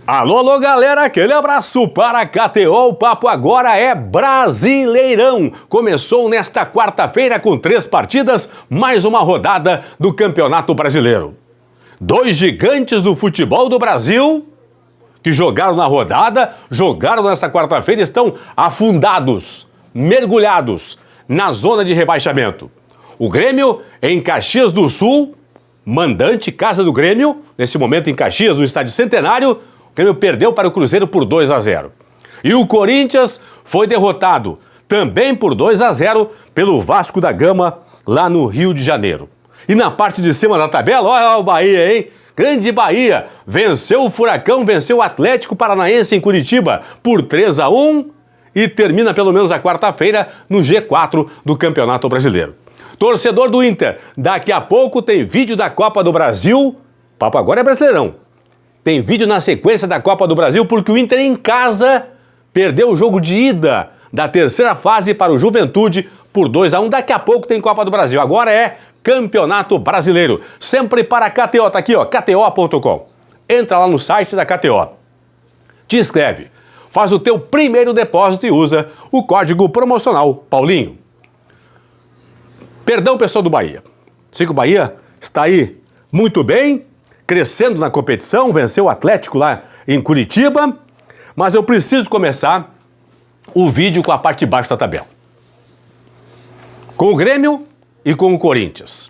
Alô, alô, galera, aquele abraço para a KTO. O papo agora é Brasileirão. Começou nesta quarta-feira com 3 partidas, mais uma rodada do Campeonato Brasileiro. 2 gigantes do futebol do Brasil que jogaram na rodada, jogaram nesta quarta-feira, estão afundados, mergulhados na zona de rebaixamento. O Grêmio em Caxias do Sul, mandante, casa do Grêmio, nesse momento em Caxias, no Estádio Centenário. O Grêmio perdeu para o Cruzeiro por 2-0. E o Corinthians foi derrotado também por 2-0 pelo Vasco da Gama, lá no Rio de Janeiro. E na parte de cima da tabela, olha o Bahia, hein? Grande Bahia, venceu o Furacão, venceu o Atlético Paranaense em Curitiba por 3-1 e termina pelo menos a quarta-feira no G4 do Campeonato Brasileiro. Torcedor do Inter, daqui a pouco tem vídeo da Copa do Brasil. O papo agora é Brasileirão. Tem vídeo na sequência da Copa do Brasil porque o Inter em casa perdeu o jogo de ida da terceira fase para o Juventude por 2-1. Daqui a pouco tem Copa do Brasil. Agora é Campeonato Brasileiro. Sempre para a KTO. Tá aqui, ó, kto.com. Entra lá no site da KTO. Te inscreve. Faz o teu primeiro depósito e usa o código promocional Paulinho. Perdão, pessoal do Bahia. Sei que o Bahia está aí muito bem, crescendo na competição, venceu o Atlético lá em Curitiba, mas eu preciso começar o vídeo com a parte de baixo da tabela. Com o Grêmio e com o Corinthians.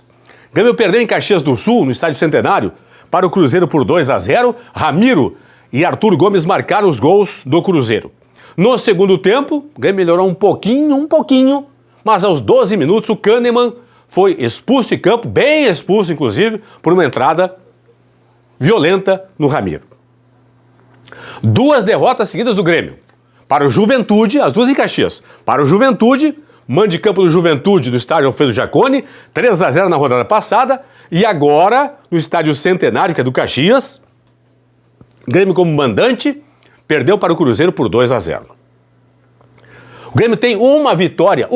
O Grêmio perdeu em Caxias do Sul, no Estádio Centenário, para o Cruzeiro por 2-0. Ramiro e Arthur Gomes marcaram os gols do Cruzeiro. No segundo tempo, o Grêmio melhorou um pouquinho, mas aos 12 minutos o Kahneman foi expulso de campo, bem expulso inclusive, por uma entrada violenta no Ramiro. 2 derrotas seguidas do Grêmio. Para o Juventude, as 2 em Caxias. Para o Juventude, mando de campo do Juventude do estádio Alfredo Jaconi, 3-0 na rodada passada. E agora, no estádio Centenário, que é do Caxias, Grêmio como mandante, perdeu para o Cruzeiro por 2-0. O Grêmio tem uma vitória,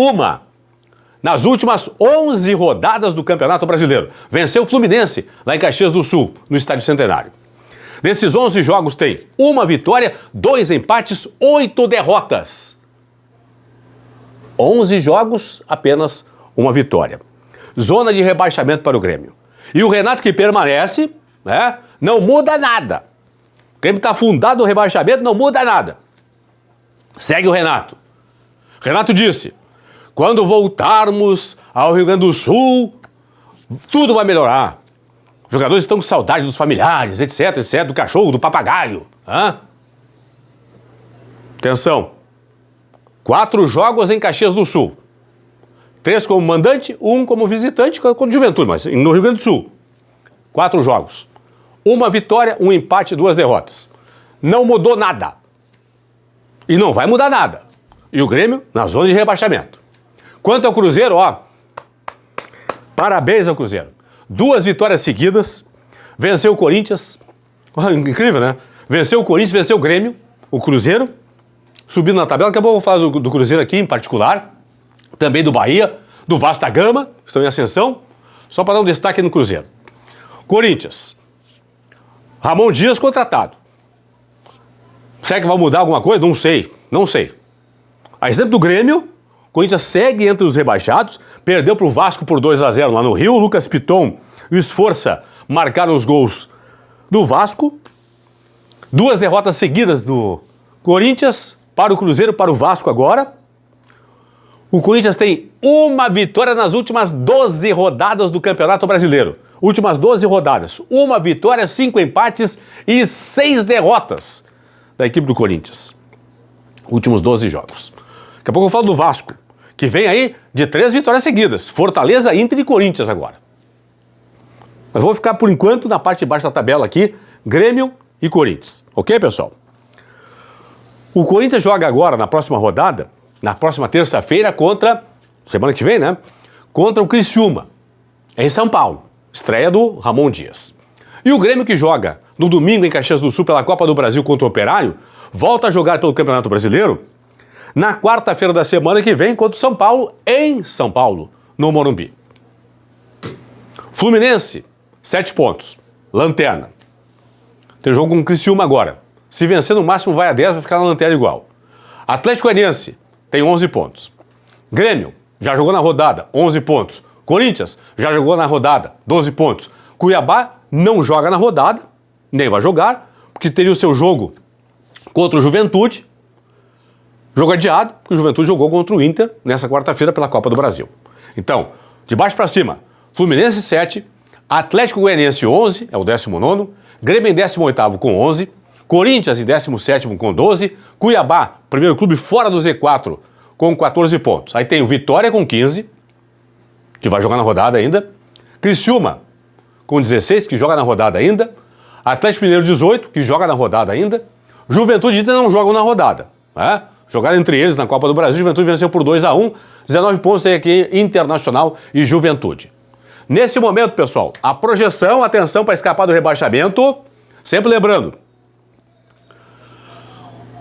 nas últimas 11 rodadas do Campeonato Brasileiro. Venceu o Fluminense, lá em Caxias do Sul, no Estádio Centenário. Desses 11 jogos tem uma vitória, 2 empates, 8 derrotas. 11 jogos, apenas uma vitória. Zona de rebaixamento para o Grêmio. E o Renato que permanece, né, não muda nada. O Grêmio está afundado no rebaixamento, não muda nada. Segue o Renato. Renato disse: quando voltarmos ao Rio Grande do Sul, tudo vai melhorar. Os jogadores estão com saudade dos familiares, etc, do cachorro, do papagaio. Atenção. 4 jogos em Caxias do Sul. 3 como mandante, 1 como visitante, com o Juventude, mas no Rio Grande do Sul. 4 jogos. 1 vitória, 1 empate, 2 derrotas. Não mudou nada. E não vai mudar nada. E o Grêmio na zona de rebaixamento. Quanto ao Cruzeiro, parabéns ao Cruzeiro. 2 vitórias seguidas, venceu o Corinthians, incrível, né? Venceu o Corinthians, venceu o Grêmio, o Cruzeiro, subindo na tabela. Daqui a pouco eu vou falar do Cruzeiro aqui em particular, também do Bahia, do Vasco da Gama, que estão em ascensão, só para dar um destaque no Cruzeiro. Corinthians, Ramon Dias contratado. Será que vai mudar alguma coisa? Não sei. A exemplo do Grêmio, o Corinthians segue entre os rebaixados, perdeu para o Vasco por 2-0 lá no Rio. O Lucas Piton e o Esforça marcaram os gols do Vasco. 2 derrotas seguidas do Corinthians para o Cruzeiro, para o Vasco agora. O Corinthians tem 1 vitória nas últimas 12 rodadas do Campeonato Brasileiro. Últimas 12 rodadas. 1 vitória, 5 empates e 6 derrotas da equipe do Corinthians. Últimos 12 jogos. Daqui a pouco eu falo do Vasco, que vem aí de 3 vitórias seguidas. Fortaleza, Inter e Corinthians agora. Mas vou ficar por enquanto na parte de baixo da tabela aqui, Grêmio e Corinthians. Ok, pessoal? O Corinthians joga agora, na próxima rodada, na próxima terça-feira, semana que vem, né? Contra o Criciúma, em São Paulo. Estreia do Ramon Dias. E o Grêmio, que joga no domingo em Caxias do Sul pela Copa do Brasil contra o Operário, volta a jogar pelo Campeonato Brasileiro na quarta-feira da semana que vem contra o São Paulo, em São Paulo, no Morumbi. Fluminense, 7 pontos, lanterna. Tem jogo com o Criciúma agora. Se vencer no máximo vai a 10, vai ficar na lanterna igual. Atlético Goianiense tem 11 pontos. Grêmio já jogou na rodada, 11 pontos. Corinthians já jogou na rodada, 12 pontos. Cuiabá não joga na rodada, nem vai jogar, porque teria o seu jogo contra o Juventude. Jogo adiado, porque o Juventude jogou contra o Inter nessa quarta-feira pela Copa do Brasil. Então, de baixo para cima, Fluminense 7, Atlético Goianiense 11, é o 19º, Grêmio em 18º com 11, Corinthians em 17º com 12, Cuiabá, primeiro clube fora do Z4, com 14 pontos. Aí tem o Vitória com 15, que vai jogar na rodada ainda, Criciúma com 16, que joga na rodada ainda, Atlético Mineiro 18, que joga na rodada ainda, Juventude e Inter não jogam na rodada, né? Jogaram entre eles na Copa do Brasil, Juventude venceu por 2-1, 19 pontos tem aqui Internacional e Juventude. Nesse momento, pessoal, a projeção, atenção para escapar do rebaixamento, sempre lembrando,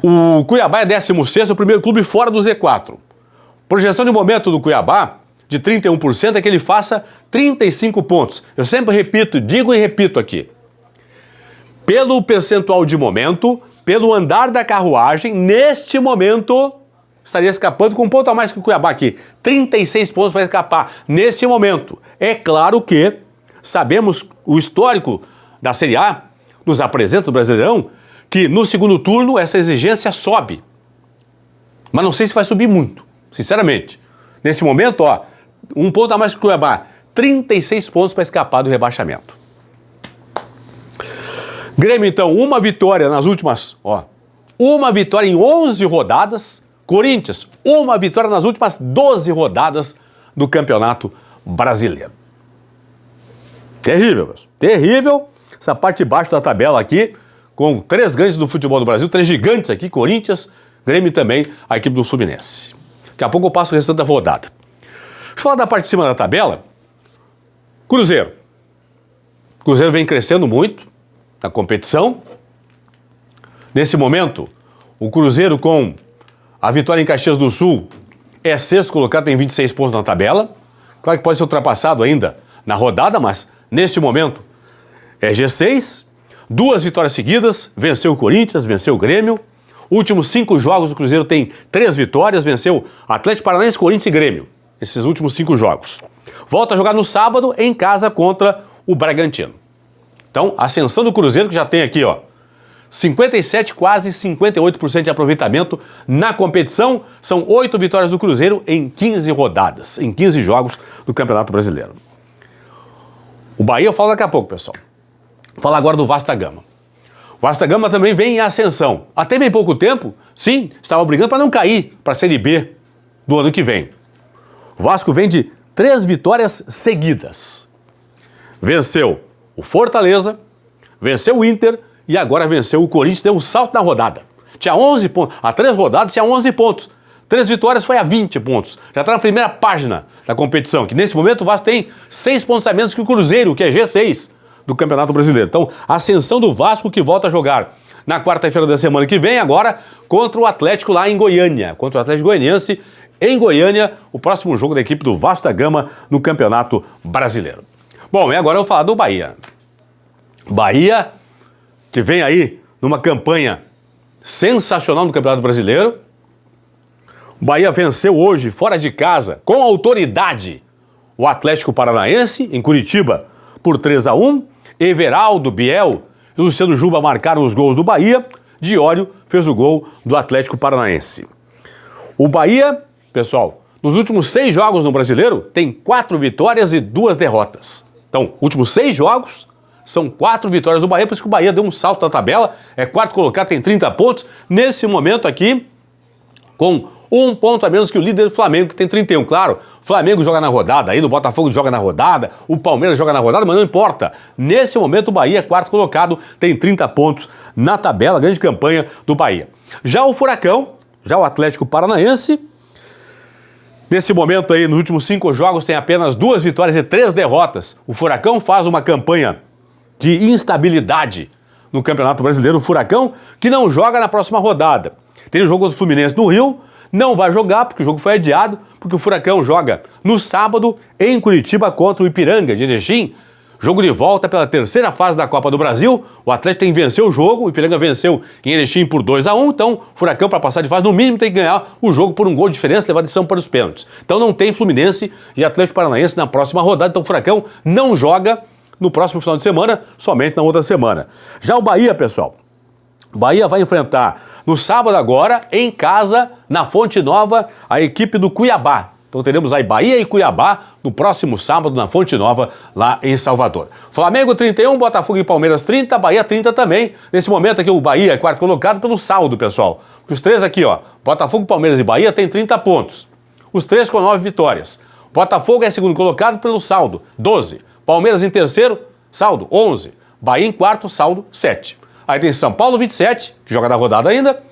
o Cuiabá é 16º, o primeiro clube fora do Z4. Projeção de momento do Cuiabá, de 31%, é que ele faça 35 pontos. Eu sempre repito, digo e repito aqui. Pelo percentual de momento, pelo andar da carruagem, neste momento, estaria escapando com um ponto a mais que o Cuiabá aqui. 36 pontos para escapar neste momento. É claro que sabemos o histórico da Série A, nos apresenta o Brasileirão, que no segundo turno essa exigência sobe. Mas não sei se vai subir muito, sinceramente. Nesse momento, ó, um ponto a mais que o Cuiabá. 36 pontos para escapar do rebaixamento. Grêmio, então, uma vitória nas últimas, ó, uma vitória em 11 rodadas. Corinthians, uma vitória nas últimas 12 rodadas do Campeonato Brasileiro. Terrível, pessoal. Terrível essa parte de baixo da tabela aqui, com 3 grandes do futebol do Brasil, 3 gigantes aqui, Corinthians, Grêmio e também a equipe do Fluminense. Daqui a pouco eu passo o restante da rodada. Deixa eu falar da parte de cima da tabela. Cruzeiro. Cruzeiro vem crescendo muito na competição. Nesse momento, o Cruzeiro com a vitória em Caxias do Sul é 6º colocado, tem 26 pontos na tabela. Claro que pode ser ultrapassado ainda na rodada, mas neste momento é G6. 2 vitórias seguidas, venceu o Corinthians, venceu o Grêmio. Últimos 5 jogos o Cruzeiro tem 3 vitórias, venceu Atlético Paranaense, Corinthians e Grêmio. Esses últimos 5 jogos. Volta a jogar no sábado em casa contra o Bragantino. Então, a ascensão do Cruzeiro, que já tem aqui, ó, 57, quase 58% de aproveitamento na competição. São 8 vitórias do Cruzeiro em 15 rodadas, em 15 jogos do Campeonato Brasileiro. O Bahia eu falo daqui a pouco, pessoal. Vou falar agora do Vasco da Gama. O Vasco da Gama também vem em ascensão. Até bem pouco tempo, sim, estava brigando para não cair para a Série B do ano que vem. O Vasco vem de 3 vitórias seguidas. Venceu o Fortaleza, venceu o Inter e agora venceu o Corinthians, deu um salto na rodada. Tinha 11 pontos, há 3 rodadas tinha 11 pontos. 3 vitórias foi a 20 pontos. Já está na primeira página da competição, que nesse momento o Vasco tem 6 pontos a menos que o Cruzeiro, que é G6 do Campeonato Brasileiro. Então, a ascensão do Vasco, que volta a jogar na quarta-feira da semana que vem, agora contra o Atlético lá em Goiânia, contra o Atlético Goianiense em Goiânia, o próximo jogo da equipe do Vasco da Gama no Campeonato Brasileiro. Bom, e agora eu vou falar do Bahia. Bahia, que vem aí numa campanha sensacional no Campeonato Brasileiro. O Bahia venceu hoje, fora de casa, com autoridade, o Atlético Paranaense, em Curitiba, por 3-1. Everaldo, Biel e Luciano Juba marcaram os gols do Bahia. Diório fez o gol do Atlético Paranaense. O Bahia, pessoal, nos últimos 6 jogos no Brasileiro, tem 4 vitórias e 2 derrotas. Então, últimos 6 jogos, são 4 vitórias do Bahia, por isso que o Bahia deu um salto na tabela, é 4º colocado, tem 30 pontos. Nesse momento aqui, com 1 ponto a menos que o líder Flamengo, que tem 31. Claro, o Flamengo joga na rodada, aí o Botafogo joga na rodada, o Palmeiras joga na rodada, mas não importa. Nesse momento o Bahia é 4º colocado, tem 30 pontos na tabela, grande campanha do Bahia. Já o Furacão, já o Atlético Paranaense, nesse momento aí, nos últimos 5 jogos, tem apenas 2 vitórias e 3 derrotas. O Furacão faz uma campanha de instabilidade no Campeonato Brasileiro. O Furacão que não joga na próxima rodada. Tem o jogo do Fluminense no Rio, não vai jogar porque o jogo foi adiado, porque o Furacão joga no sábado em Curitiba contra o Ipiranga de Erechim, Jogo de volta pela terceira fase da Copa do Brasil. O Atlético tem que vencer o jogo. O Ipiranga venceu em Erechim por 2-1. Então, Furacão, para passar de fase, no mínimo tem que ganhar o jogo por um gol de diferença, levar a decisão para os pênaltis. Então não tem Fluminense e Atlético Paranaense na próxima rodada. Então o Furacão não joga no próximo final de semana, somente na outra semana. Já o Bahia, pessoal. O Bahia vai enfrentar no sábado agora, em casa, na Fonte Nova, a equipe do Cuiabá. Então teremos aí Bahia e Cuiabá no próximo sábado na Fonte Nova, lá em Salvador. Flamengo 31, Botafogo e Palmeiras 30, Bahia 30 também. Nesse momento aqui o Bahia é quarto colocado pelo saldo, pessoal. Os três aqui, ó, Botafogo, Palmeiras e Bahia têm 30 pontos. Os três com 9 vitórias. Botafogo é segundo colocado pelo saldo, 12. Palmeiras em terceiro, saldo 11. Bahia em quarto, saldo 7. Aí tem São Paulo 27, que joga na rodada ainda.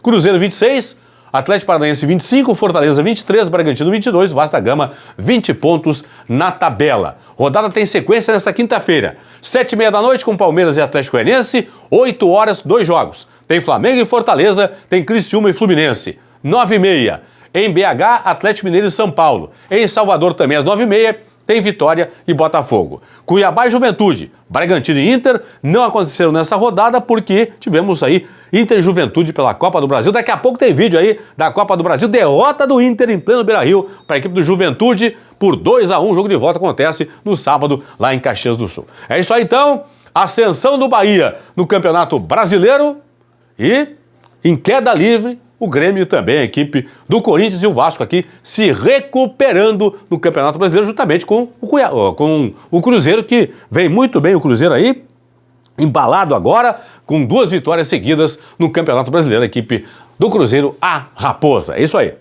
Cruzeiro 26. Atlético Paranaense 25, Fortaleza 23, Bragantino 22, Vasco da Gama 20 pontos na tabela. Rodada tem sequência nesta quinta-feira. 7h30 da noite com Palmeiras e Atlético Goianiense, 8 horas, 2 jogos. Tem Flamengo e Fortaleza, tem Criciúma e Fluminense. 9h30 em BH, Atlético Mineiro e São Paulo. Em Salvador também às 9h30 tem Vitória e Botafogo. Cuiabá e Juventude, Bragantino e Inter não aconteceram nessa rodada porque tivemos aí Inter e Juventude pela Copa do Brasil. Daqui a pouco tem vídeo aí da Copa do Brasil, derrota do Inter em pleno Beira-Rio para a equipe do Juventude por 2-1. O jogo de volta acontece no sábado lá em Caxias do Sul. É isso aí então, ascensão do Bahia no Campeonato Brasileiro e em queda livre o Grêmio também, a equipe do Corinthians e o Vasco aqui se recuperando no Campeonato Brasileiro juntamente com o Cruzeiro, que vem muito bem o Cruzeiro aí, embalado agora com 2 vitórias seguidas no Campeonato Brasileiro, a equipe do Cruzeiro, a Raposa. É isso aí.